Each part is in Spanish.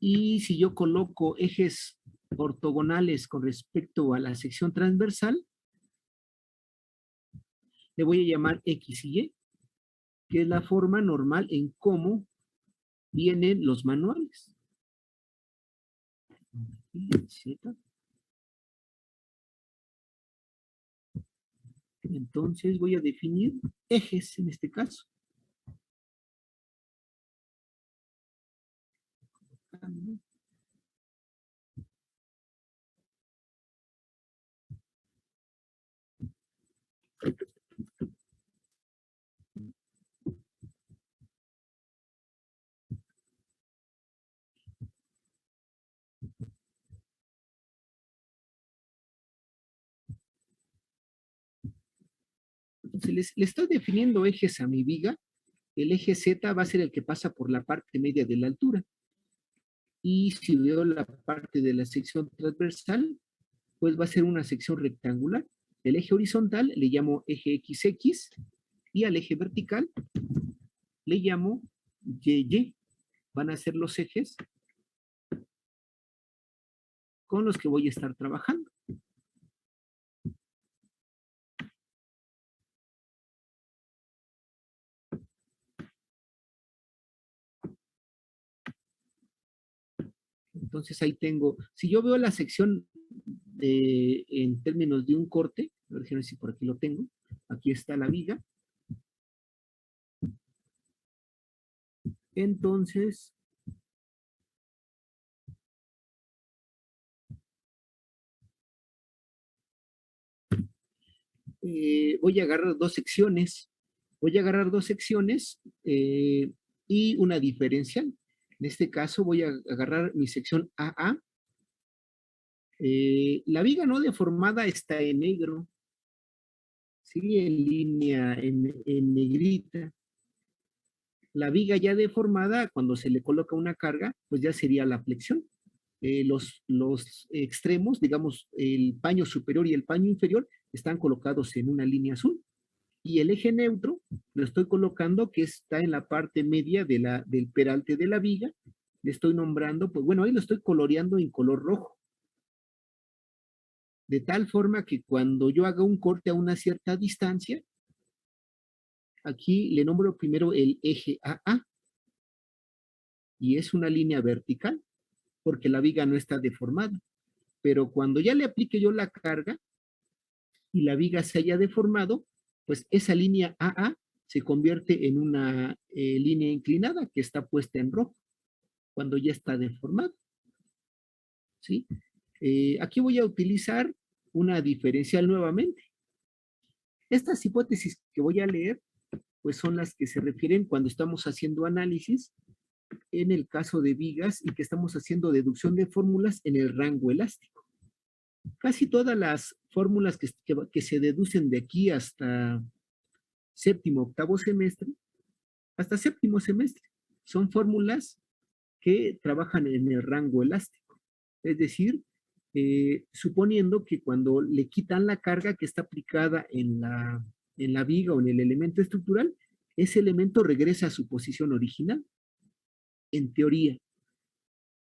Y si yo coloco ejes ortogonales con respecto a la sección transversal, le voy a llamar X y Y, que es la forma normal en cómo vienen los manuales. Entonces voy a definir ejes en este caso. Entonces le estoy definiendo ejes a mi viga. El eje Z va a ser el que pasa por la parte media de la altura. Y si veo la parte de la sección transversal, pues va a ser una sección rectangular. El eje horizontal le llamo eje XX y al eje vertical le llamo YY. Van a ser los ejes con los que voy a estar trabajando. Entonces ahí tengo, si yo veo la sección en términos de un corte, a ver si por aquí lo tengo, aquí está la viga. Entonces, voy a agarrar dos secciones. Voy a agarrar dos secciones y una diferencial. En este caso voy a agarrar mi sección AA. La viga no deformada está en negro. Sigue en línea, en negrita. La viga ya deformada, cuando se le coloca una carga, pues ya sería la flexión. Los extremos, digamos, el paño superior y el paño inferior, están colocados en una línea azul. Y el eje neutro lo estoy colocando que está en la parte media del peralte de la viga. Le estoy nombrando, pues bueno, ahí lo estoy coloreando en color rojo. De tal forma que cuando yo haga un corte a una cierta distancia, aquí le nombro primero el eje AA. Y es una línea vertical, porque la viga no está deformada. Pero cuando ya le aplique yo la carga y la viga se haya deformado, pues esa línea AA se convierte en una línea inclinada que está puesta en rojo cuando ya está deformada. ¿Sí? Aquí voy a utilizar una diferencial nuevamente. Estas hipótesis que voy a leer, pues son las que se refieren cuando estamos haciendo análisis en el caso de vigas y que estamos haciendo deducción de fórmulas en el rango elástico. Casi todas las fórmulas que se deducen de aquí hasta séptimo, octavo semestre, hasta séptimo semestre, son fórmulas que trabajan en el rango elástico. Es decir, suponiendo que cuando le quitan la carga que está aplicada en la viga o en el elemento estructural, ese elemento regresa a su posición original. En teoría,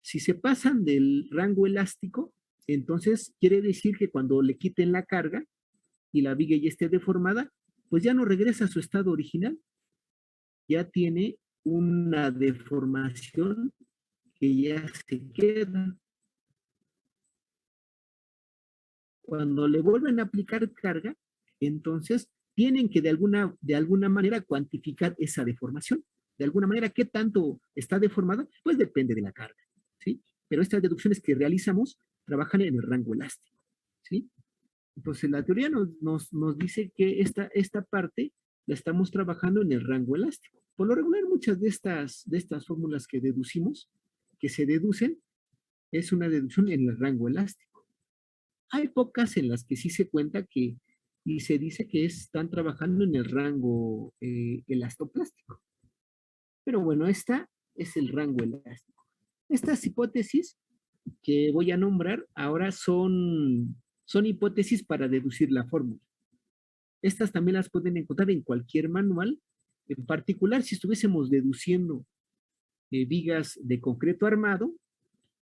si se pasan del rango elástico, entonces quiere decir que cuando le quiten la carga y la viga ya esté deformada, pues ya no regresa a su estado original. Ya tiene una deformación que ya se queda. Cuando le vuelven a aplicar carga, entonces tienen que de alguna manera cuantificar esa deformación. De alguna manera, ¿qué tanto está deformada? Pues depende de la carga, ¿sí? Pero estas deducciones que realizamos trabajan en el rango elástico, ¿sí? Entonces, la teoría nos dice que esta parte la estamos trabajando en el rango elástico. Por lo regular, muchas de estas fórmulas que deducimos, que se deducen, es una deducción en el rango elástico. Hay pocas en las que sí se cuenta que, y se dice que están trabajando en el rango elastoplástico. Pero bueno, esta es el rango elástico. Estas hipótesis que voy a nombrar ahora son hipótesis para deducir la fórmula. Estas también las pueden encontrar en cualquier manual. En particular, si estuviésemos deduciendo vigas de concreto armado,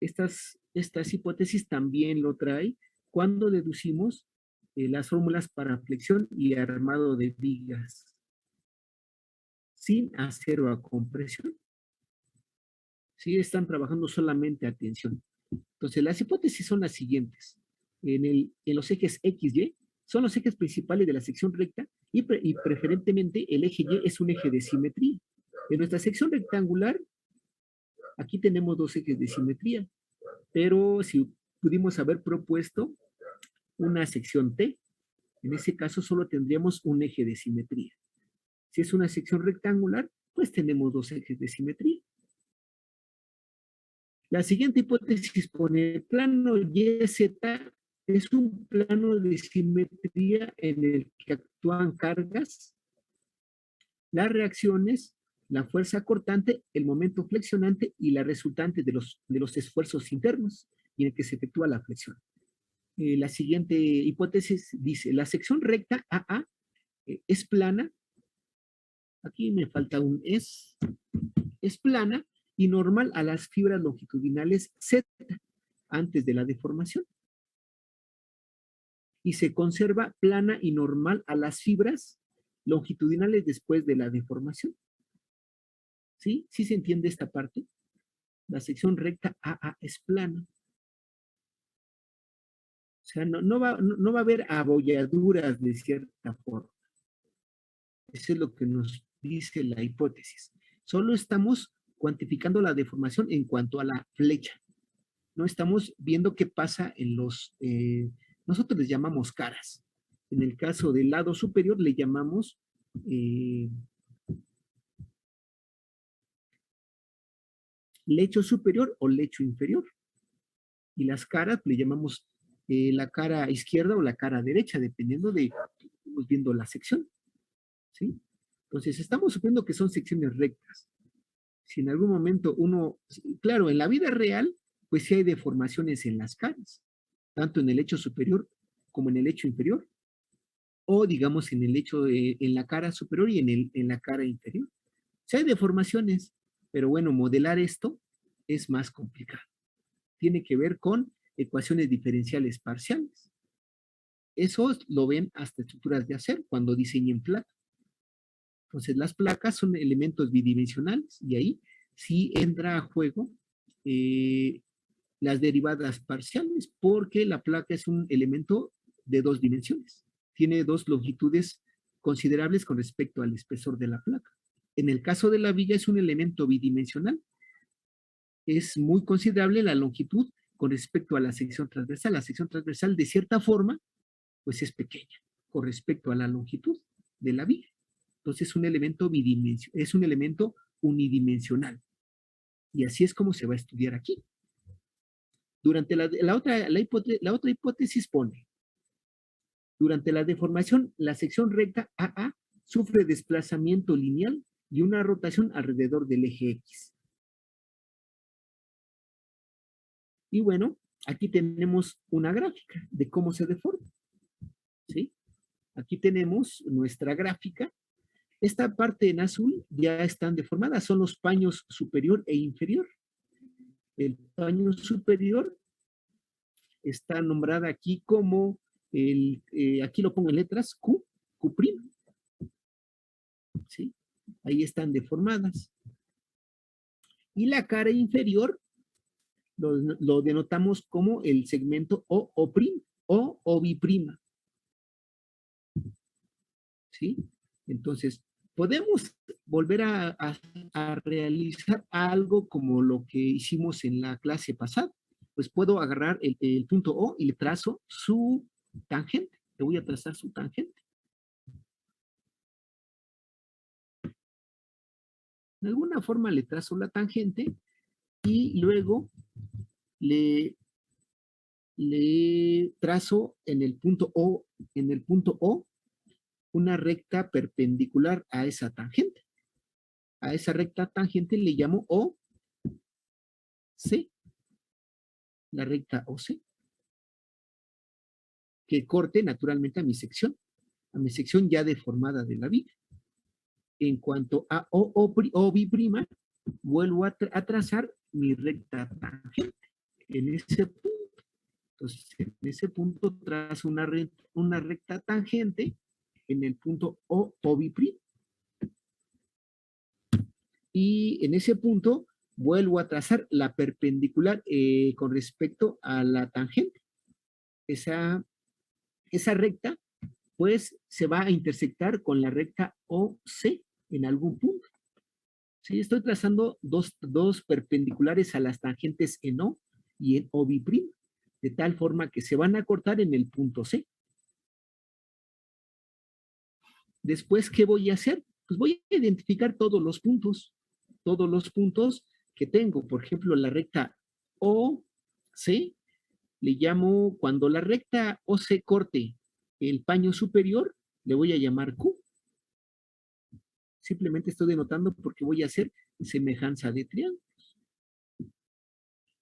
Estas hipótesis también lo trae cuando deducimos las fórmulas para flexión y armado de vigas sin acero a compresión. Sí, están trabajando solamente a tensión. Entonces, las hipótesis son las siguientes. En los ejes X, Y, son los ejes principales de la sección recta y preferentemente el eje Y es un eje de simetría. En nuestra sección rectangular, aquí tenemos dos ejes de simetría, pero si pudimos haber propuesto una sección T, en ese caso solo tendríamos un eje de simetría. Si es una sección rectangular, pues tenemos dos ejes de simetría. La siguiente hipótesis pone plano YZ es un plano de simetría en el que actúan cargas, las reacciones, la fuerza cortante, el momento flexionante y la resultante de los esfuerzos internos y en el que se efectúa la flexión. La siguiente hipótesis dice, la sección recta AA es plana, aquí me falta un es plana y normal a las fibras longitudinales Z antes de la deformación. Y se conserva plana y normal a las fibras longitudinales después de la deformación. ¿Sí? ¿Sí se entiende esta parte? La sección recta AA es plana. O sea, no va a haber abolladuras de cierta forma. Eso es lo que nos dice la hipótesis. Solo estamos cuantificando la deformación en cuanto a la flecha. No estamos viendo qué pasa en nosotros les llamamos caras. En el caso del lado superior le llamamos lecho superior o lecho inferior. Y las caras le llamamos la cara izquierda o la cara derecha, dependiendo de estamos viendo la sección. ¿Sí? Entonces, estamos suponiendo que son secciones rectas. Si en algún momento claro, en la vida real, pues sí hay deformaciones en las caras, tanto en el lecho superior como en el lecho inferior, o digamos en el lecho, en la cara superior y en la cara inferior. Sí hay deformaciones, pero bueno, modelar esto es más complicado. Tiene que ver con ecuaciones diferenciales parciales. Eso lo ven hasta estructuras de acero cuando diseñen placas. Entonces, las placas son elementos bidimensionales y ahí sí entra a juego las derivadas parciales, porque la placa es un elemento de dos dimensiones. Tiene dos longitudes considerables con respecto al espesor de la placa. En el caso de la viga es un elemento bidimensional. Es muy considerable la longitud con respecto a la sección transversal. La sección transversal, de cierta forma, pues es pequeña con respecto a la longitud de la viga. Entonces es un elemento bidimensional, es un elemento unidimensional. Y así es como se va a estudiar aquí. Durante la otra hipótesis pone, durante la deformación, la sección recta AA sufre desplazamiento lineal y una rotación alrededor del eje X. Y bueno, aquí tenemos una gráfica de cómo se deforma. ¿Sí? Aquí tenemos nuestra gráfica. Esta parte en azul ya están deformadas, son los paños superior e inferior. El paño superior está nombrada aquí como, aquí lo pongo en letras, Q, Q', ¿sí? Ahí están deformadas. Y la cara inferior lo denotamos como el segmento O', o bi'prima, ¿sí? Entonces, podemos volver a realizar algo como lo que hicimos en la clase pasada. Pues puedo agarrar el punto O y le trazo su tangente. Le voy a trazar su tangente. De alguna forma le trazo la tangente y luego le trazo en el punto O, una recta perpendicular a esa tangente. A esa recta tangente le llamo OC, la recta OC, que corte naturalmente a mi sección ya deformada de la viga. En cuanto a O bi'prima, vuelvo a trazar mi recta tangente. en ese punto. Entonces, en ese punto trazo una recta tangente en el punto O, OB'. Y en ese punto vuelvo a trazar la perpendicular con respecto a la tangente. Esa recta, pues, se va a intersectar con la recta OC en algún punto. ¿Sí? Estoy trazando dos perpendiculares a las tangentes en O y en OB', de tal forma que se van a cortar en el punto C. Después, ¿qué voy a hacer? Pues voy a identificar todos los puntos que tengo. Por ejemplo, la recta OC, le llamo, cuando la recta OC corte el paño superior, le voy a llamar Q. Simplemente estoy denotando porque voy a hacer semejanza de triángulo.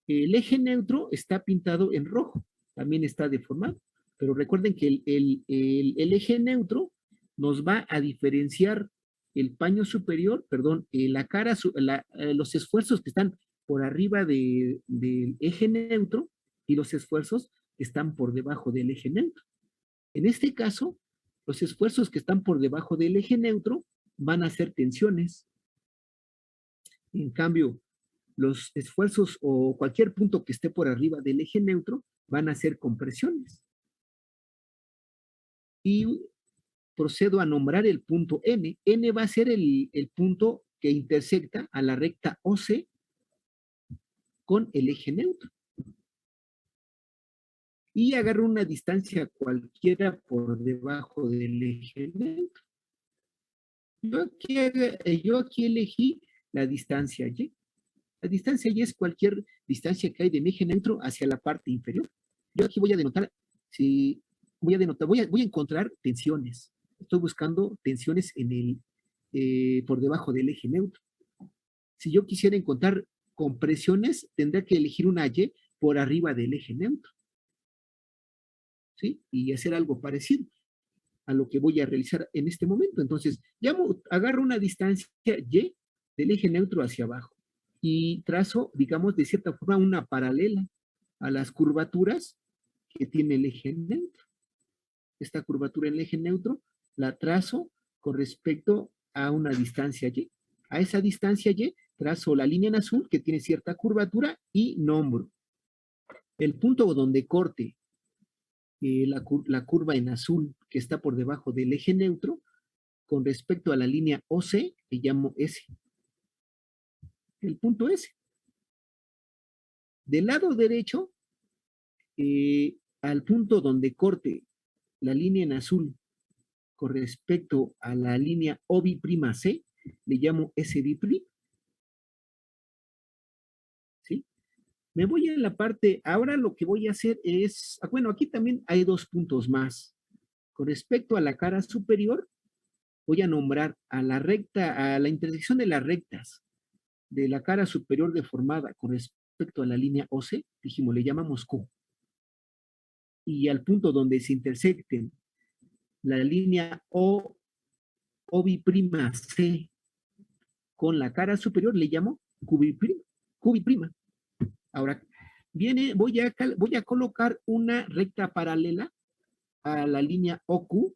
El eje neutro está pintado en rojo, también está deformado, pero recuerden que el eje neutro nos va a diferenciar el paño superior, perdón, los esfuerzos que están por arriba del eje neutro y los esfuerzos que están por debajo del eje neutro. En este caso, los esfuerzos que están por debajo del eje neutro van a ser tensiones. En cambio, los esfuerzos o cualquier punto que esté por arriba del eje neutro van a ser compresiones. Y procedo a nombrar el punto N. N va a ser el punto que intersecta a la recta OC con el eje neutro. Y agarro una distancia cualquiera por debajo del eje neutro. Yo aquí elegí la distancia Y. La distancia Y es cualquier distancia que hay de mi eje neutro hacia la parte inferior. Yo aquí voy a denotar, voy a encontrar tensiones. Estoy buscando tensiones por debajo del eje neutro. Si yo quisiera encontrar compresiones, tendría que elegir una Y por arriba del eje neutro. ¿Sí? Y hacer algo parecido a lo que voy a realizar en este momento. Entonces, agarro una distancia Y del eje neutro hacia abajo y trazo, digamos, de cierta forma una paralela a las curvaturas que tiene el eje neutro. Esta curvatura en el eje neutro la trazo con respecto a una distancia Y. A esa distancia Y trazo la línea en azul que tiene cierta curvatura y nombro. El punto donde corte la curva en azul que está por debajo del eje neutro, con respecto a la línea OC, le llamo S. El punto S. Del lado derecho, al punto donde corte la línea en azul con respecto a la línea OB', le llamo SB'. ¿Sí? Me voy a la parte, ahora lo que voy a hacer es, bueno, aquí también hay dos puntos más. Con respecto a la cara superior, voy a nombrar a la recta, a la intersección de las rectas de la cara superior deformada con respecto a la línea OC, dijimos, le llamamos Q. Y al punto donde se intersecten la línea OB', con la cara superior le llamo QB'. Ahora, voy a colocar una recta paralela a la línea OQ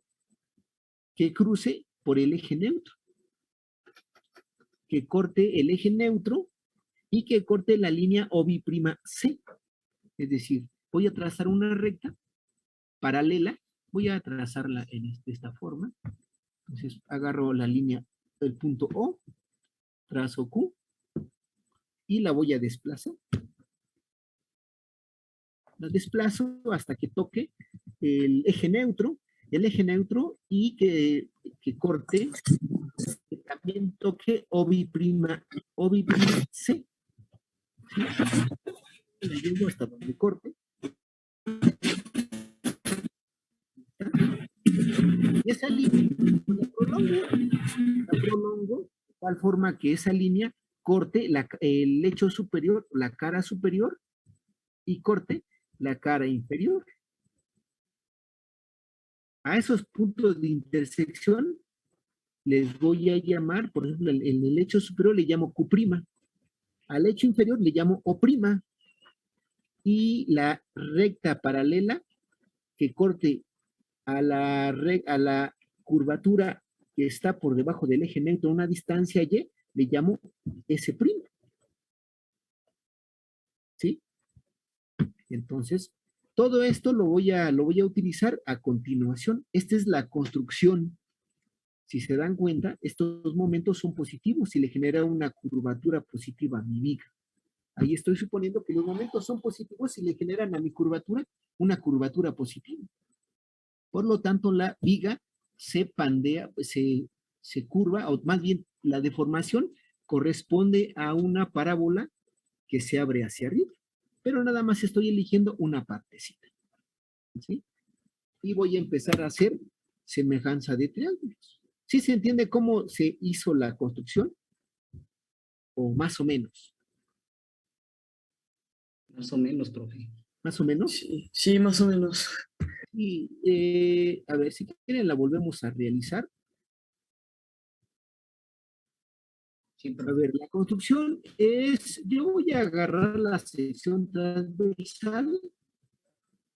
que cruce por el eje neutro, que corte el eje neutro y que corte la línea OB'. Es decir, voy a trazar una recta paralela, voy a trazarla de esta forma. Entonces, agarro la línea del punto O, trazo Q y la voy a desplazar. La desplazo hasta que toque el eje neutro y que corte, que también toque OB', C. ¿Sí? La llevo hasta donde corte. Y esa línea la prolongo de tal forma que esa línea corte el lecho superior, la cara superior, y corte la cara inferior. A esos puntos de intersección les voy a llamar, por ejemplo, en el lecho superior le llamo Q', al lecho inferior le llamo O'. y la recta paralela que corte a la curvatura que está por debajo del eje neutro a una distancia y, le llamo S'. ¿Sí? Entonces, todo esto lo voy a utilizar a continuación. Esta es la construcción. Si se dan cuenta, estos momentos son positivos y le genera una curvatura positiva a mi viga. Ahí estoy suponiendo que los momentos son positivos y le generan a mi curvatura una curvatura positiva. Por lo tanto, la viga se pandea, se curva, o más bien la deformación corresponde a una parábola que se abre hacia arriba. Pero nada más estoy eligiendo una partecita. ¿Sí? Y voy a empezar a hacer semejanza de triángulos. ¿Sí se entiende cómo se hizo la construcción? O más o menos. Más o menos, profe. Más o menos. Sí, sí, más o menos. Y a ver, si quieren la volvemos a realizar. Sí, A profe. ver, la construcción es, yo voy a agarrar la sección transversal